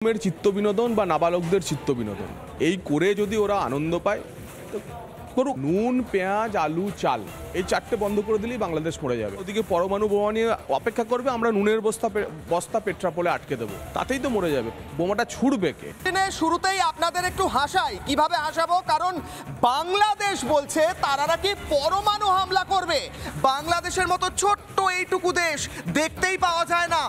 মের চিত্ত বিনোদন বা নাবালকদের চিত্ত বিনোদন এই করে যদি ওরা আনন্দ পায় তো করুক। নুন, পেঁয়াজ, আলু, চাল এই চারটে বন্ধ করে দিলেই বাংলাদেশ মরে যাবে। ওদিকে পরমাণু বোমা নিয়ে অপেক্ষা করবে, আমরা নুনের বস্তা পেট্রাপোলে আটকে দেবো, তাতেই তো মরে যাবে। বোমাটা ছুড়বে কে? শুরুতেই আপনাদের একটু হাসাই। কিভাবে হাসাবো? কারণ বাংলাদেশ বলছে তারা নাকি পরমাণু হামলা করবে। বাংলাদেশের মতো ছোট্ট এইটুকু দেশ দেখতেই পাওয়া যায় না,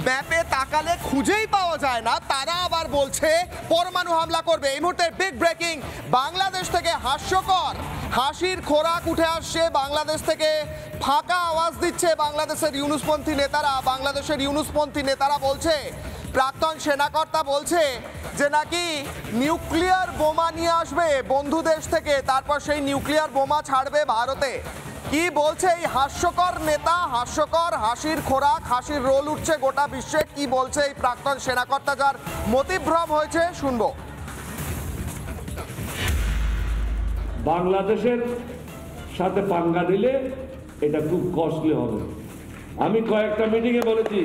ম্যাপে তাকালে খুঁজেই পাওয়া যায় না, তারা আবার বলছে পরমাণু হামলা করবে। এই মুহূর্তে বিগ ব্রেকিং, বাংলাদেশ থেকে হাস্যকর হাসির খোরাক উঠে আসছে। বাংলাদেশ থেকে ফাঁকা আওয়াজ দিচ্ছে বাংলাদেশের ইউনুসপন্থী নেতারা। বাংলাদেশের ইউনুসপন্থী নেতারা বলছে, প্রাক্তন সেনাকর্তা বলছে যে নাকি নিউক্লিয়ার বোমা নিয়ে আসবে বন্ধু দেশ থেকে, তারপর সেই নিউক্লিয়ার বোমা ছাড়বে ভারতে। কি বলছে এই হাস্যকর নেতা? হাস্যকর হাসির খোরাক, হাসির রোল উঠছে গোটা বিশ্বে। কি বলছে এই প্রাক্তন সেনাকর্তা, যার মতিভ্রম হয়েছে? শুনবো। বাংলাদেশের সাথে পাঙ্গা দিলে এটা খুব কস্টলি হবে। আমি কয়েকটা মিটিংয়ে বলেছি,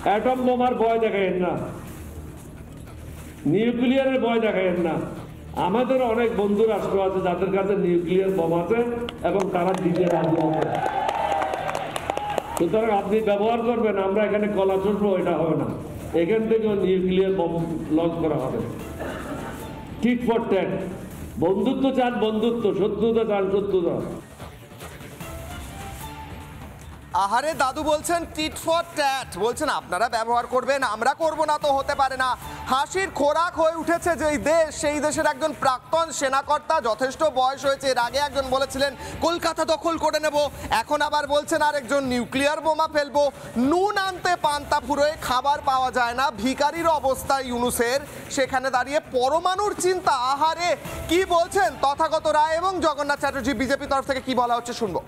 অ্যাটম বোমার ভয় দেখায়েন না, নিউক্লিয়ারের ভয় দেখায়েন না। আমাদের অনেক বন্ধু রাষ্ট্র আছে যাদের কাছে নিউক্লিয়ার বোম আছে এবং তারা দিতে রাজি হবে। সুতরাং আপনি ব্যবহার করবেন, আমরা এখানে কলা চুষবো, এটা হবে না। এখান থেকেও নিউক্লিয়ার বোম লঞ্চ করা হবে। টিট ফর ট্যাট, বন্ধুত্ব চান বন্ধুত্ব, শত্রুতা চান শত্রুতা। আহারে, দাদু বলছেন টিট ফর ট্যাট, বলছেন আপনারা ব্যবহার করবেন, আমরা করব না তো হতে পারে না। হাসির খোরাক হয়ে উঠেছে যেই দেশ, সেই দেশের একজন প্রাক্তন সেনাকর্তা, যথেষ্ট বয়স হয়েছে। এর আগে একজন বলেছিলেন কলকাতা দখল করে নেব, এখন আবার বলছেন আরেকজন নিউক্লিয়ার বোমা ফেলবো। নুন আনতে পান্তা ফুরোয় খাবার পাওয়া যায় না, ভিখারির অবস্থা ইউনুসের, সেখানে দাঁড়িয়ে পরমাণুর চিন্তা। আহারে, কি বলছেন তথাগত রায় এবং জগন্নাথ চ্যাটার্জি বিজেপি তরফ থেকে কি বলা হচ্ছে শুনবো।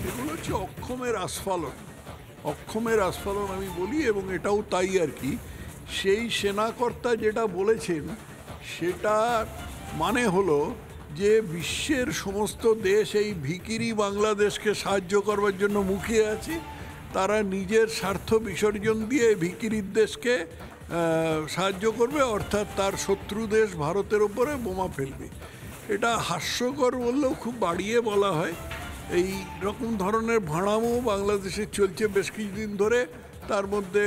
এগুলো হচ্ছে অক্ষমের আস্ফালন আমি বলি, এবং এটাও তাই আর কি। সেই সেনাকর্তা যেটা বলেছেন সেটা মানে হলো যে বিশ্বের সমস্ত দেশ এই ভিখিরি বাংলাদেশকে সাহায্য করবার জন্য মুখিয়ে আছে, তারা নিজের স্বার্থ বিসর্জন দিয়ে ভিখিরির দেশকে সাহায্য করবে, অর্থাৎ তার শত্রু দেশ ভারতের ওপরে বোমা ফেলবে। এটা হাস্যকর বললেও খুব বাড়িয়ে বলা হয়। এই রকম ধরনের ভাড়ামো বাংলাদেশে চলছে বেশ কিছুদিন ধরে। তার মধ্যে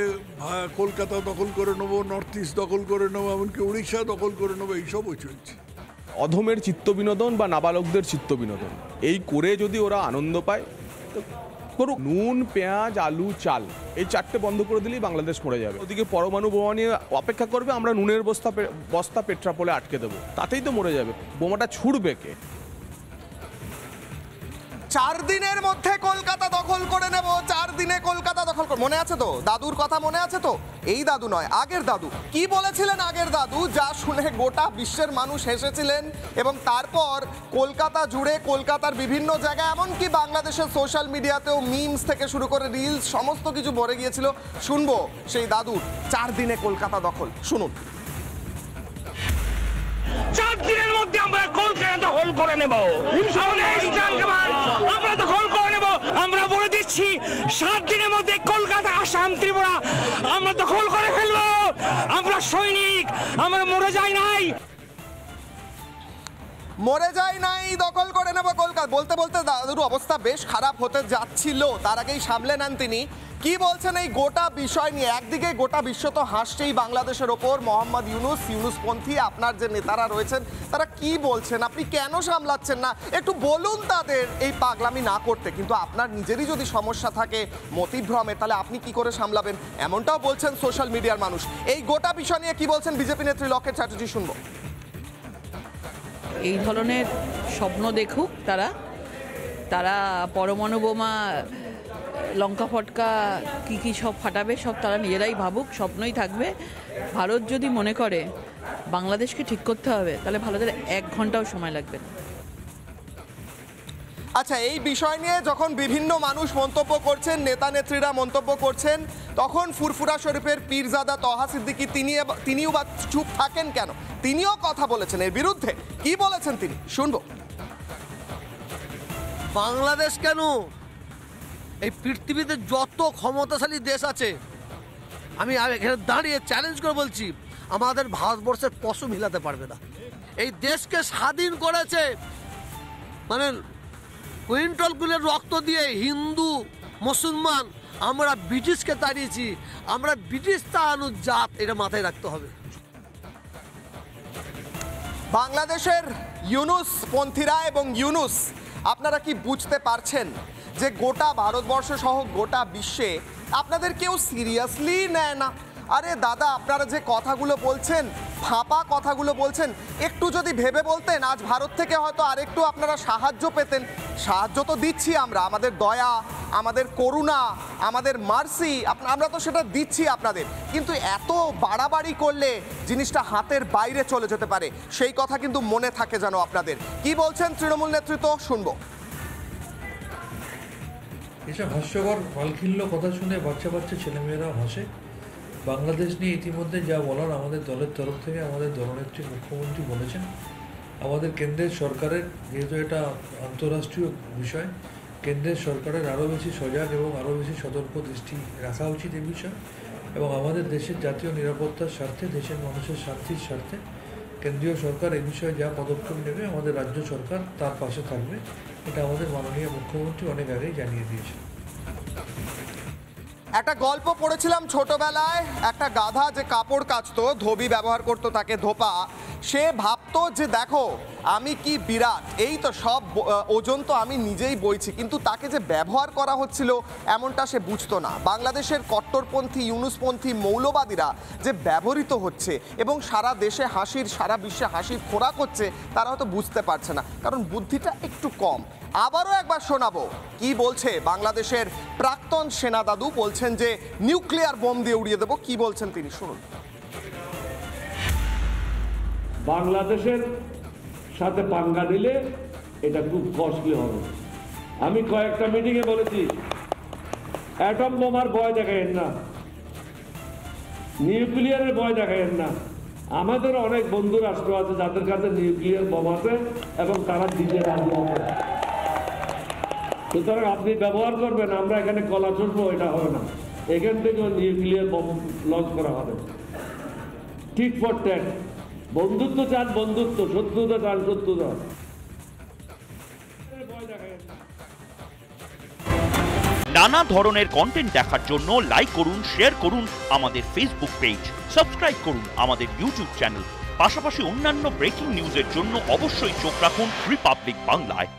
কলকাতা দখল করে নেবো, নর্থ ইস্ট দখল করে নেবো, এমনকি উড়িষ্যা দখল করে নেবো, এইসবও চলছে। অধমের চিত্ত বিনোদন বা নাবালকদের চিত্ত বিনোদন এই করে যদি ওরা আনন্দ পায় তো করুক। নুন, পেঁয়াজ, আলু, চাল এই চারটে বন্ধ করে দিলেই বাংলাদেশ মরে যাবে। ওদিকে পরমাণু বোমা নিয়ে অপেক্ষা করবে, আমরা নুনের বস্তা পেট্রাপোলে আটকে দেবো, তাতেই তো মরে যাবে। বোমাটা ছুড়বে কে? 4 দিনের মধ্যে কলকাতা দখল করে নেব, 4 দিনে কলকাতা দখল করে। মনে আছে তো দাদুর কথা? মনে আছে তো? এই দাদু নয়, আগের দাদু। কি বলেছিলেন আগের দাদু, যা শুনে গোটা বিশ্বের মানুষ হেসেছিলেন, এবং তারপর কলকাতা জুড়ে, কলকাতার বিভিন্ন জায়গায়, এমনকি বাংলাদেশের সোশ্যাল মিডিয়াতেও মিমস থেকে শুরু করে রিলস সমস্ত কিছু ভরে গিয়েছিল। শুনবো সেই দাদুর 4 দিনে কলকাতা দখল, শুনুন। 4 দিনের মধ্যে আমরা কলকাতা দখল করে নেব, আমরা দখল করে নেব। আমরা বলে দিচ্ছি 7 দিনের মধ্যে কলকাতা, আসাম, ত্রিপুরা আমরা দখল করে ফেলবো। আমরা সৈনিক, আমরা মরে যাই নাই, দখল করে নেব কলকাতা। বলতে বলতে দাদুর অবস্থা বেশ খারাপ হতে যাচ্ছিল, তার আগেই সামলে নেন তিনি। কি বলছেন এই গোটা বিষয় নিয়ে? একদিকে গোটা বিশ্ব তো হাসছেই বাংলাদেশের ওপর, মোহাম্মদ ইউনুসপন্থী আপনার যে নেতারা রয়েছেন তারা কি বলছেন, আপনি কেন সামলাচ্ছেন না? একটু বলুন তাদের এই পাগলামি না করতে। কিন্তু আপনার নিজেরই যদি সমস্যা থাকে মতিভ্রমে, তাহলে আপনি কি করে সামলাবেন? এমনটাও বলছেন সোশ্যাল মিডিয়ার মানুষ। এই গোটা বিষয় নিয়ে কি বলছেন বিজেপি নেত্রী লকেট চ্যাটার্জি, শুনবো। এই ধরনের স্বপ্ন দেখুক তারা, তারা পরমাণু বোমা, লঙ্কা ফটকা কি সব ফাটাবে, সব তারা নিজেরাই ভাবুক, স্বপ্নই থাকবে। ভারত যদি মনে করে বাংলাদেশকে ঠিক করতে হবে, তাহলে ভারতের 1 ঘন্টাও সময় লাগবে না। আচ্ছা, এই বিষয় নিয়ে যখন বিভিন্ন মানুষ মন্তব্য করছেন, নেতা নেত্রীরা মন্তব্য করছেন, তখন ফুরফুরা শরীফের পীরজাদা তহা সিদ্দিকী তিনিও বা চুপ থাকেন কেন? তিনিও কথা বলেছেন এর বিরুদ্ধে। কি বলেছেন তিনি, শুনবো। বাংলাদেশ কেন এই পৃথিবীতে যত ক্ষমতাশালী দেশ আছে, আমি এখানে দাঁড়িয়ে চ্যালেঞ্জ করে বলছি, আমাদের ভারতবর্ষের পশম হিলাতে পারবে না। এই দেশকে স্বাধীন করেছে মানে কুইন্টলগুলোর রক্ত দিয়ে হিন্দু মুসলমান, আমরা ব্রিটিশকে তাড়িয়েছি, আমরা ব্রিটিশ তাড়ানো জাত, এটা মাথায় রাখতে হবে। বাংলাদেশের ইউনুস পন্থীরা এবং ইউনুস, আপনারা কি বুঝতে পারছেন যে গোটা ভারতবর্ষ সহ গোটা বিশ্বে আপনাদের কেউ সিরিয়াসলি নেয় না? আরে দাদা, আপনারা যে কথাগুলো বলছেন, ফাঁপা কথাগুলো বলছেন, একটু যদি ভেবে বলতেন আজ ভারত থেকে হয়তো আরেকটু আপনারা সাহায্য পেতেন। সাহায্য তো দিচ্ছি আমরা, আমাদের দয়া, আমাদের করুণা, আমাদের মার্সি, আমরা তো সেটা দিচ্ছি আপনাদের, কিন্তু এত বাড়াবাড়ি করলে জিনিসটা হাতের বাইরে চলে যেতে পারে, সেই কথা কিন্তু মনে থাকে যেন আপনাদের। কি বলছেন তৃণমূল নেতৃত্ব, শুনবো। এসব হাস্যকর বালখিল্য কথা শুনে বাচ্চা বাচ্চা ছেলেমেয়েরা হাসে। বাংলাদেশ নিয়ে ইতিমধ্যে যা বলার আমাদের দলের তরফ থেকে আমাদের দলনেত্রী মুখ্যমন্ত্রী বলেছেন। আমাদের কেন্দ্রের সরকারের, যেহেতু এটা আন্তঃরাষ্ট্রীয় বিষয়, কেন্দ্রের সরকারের আরও বেশি সজাগ এবং আরও বেশি সতর্ক দৃষ্টি রাখা উচিত এই বিষয়ে, এবং আমাদের দেশের জাতীয় নিরাপত্তার স্বার্থে, দেশের মানুষের শান্তির স্বার্থে কেন্দ্রীয় সরকার এই বিষয়ে যা পদক্ষেপ নেবে আমাদের রাজ্য সরকার তার পাশে থাকবে। এটা আমাদের মাননীয় মুখ্যমন্ত্রী অনেক আগেই জানিয়ে দিয়েছেন। একটা গল্প পড়েছিলাম ছোটবেলায়, একটা গাধা যে কাপড় কাচতো, ধোবি ব্যবহার করতো তাকে ধোপা, সে ভাবতো যে দেখো আমি কি বিরাট, এই তো সব ওজন তো আমি নিজেই বইছি, কিন্তু তাকে যে ব্যবহার করা হচ্ছিল এমনটা সে বুঝতো না। বাংলাদেশের কট্টরপন্থী ইউনুসপন্থী মৌলবাদীরা যে ব্যবহৃত হচ্ছে এবং সারা দেশে হাসির, সারা বিশ্বে হাসির খোরাক হচ্ছে, তারা হয়তো বুঝতে পারছে না, কারণ বুদ্ধিটা একটু কম। আবারও একবার শোনাবো কি বলছে বাংলাদেশের প্রাক্তন সেনা দাদু, বলছেন যে নিউক্লিয়ার বোম দিয়ে উড়িয়ে দেবো। কি বলছেন তিনি, শুনুন। বাংলাদেশের সাথে পাঙ্গা নিলে এটা খুব কস্টলি হবে। আমি কয়েকটা মিটিংয়ে বলেছি, অ্যাটম বোমার ভয় দেখায়েন না, নিউক্লিয়ারের ভয় দেখায়েন না। আমাদের অনেক বন্ধু রাষ্ট্র আছে যাদের কাছে নিউক্লিয়ার বোম আছে এবং তারা দিতে রাজি হবে। সুতরাং আপনি ব্যবহার করবেন, আমরা এখানে কলা চুষবো, এটা হবে না। এখান থেকেও নিউক্লিয়ার বোম লঞ্চ করা হবে। টিট ফর ট্যাট, বন্ধুত্ব চান বন্ধুত্ব, শত্রুতা চান শত্রুতা। নানা ধরনের কন্টেন্ট দেখার জন্য লাইক করুন, শেয়ার করুন আমাদের ফেসবুক পেজ, সাবস্ক্রাইব করুন আমাদের ইউটিউব চ্যানেল। পাশাপাশি অন্যান্য ব্রেকিং নিউজের জন্য অবশ্যই চোখ রাখুন রিপাবলিক বাংলায়।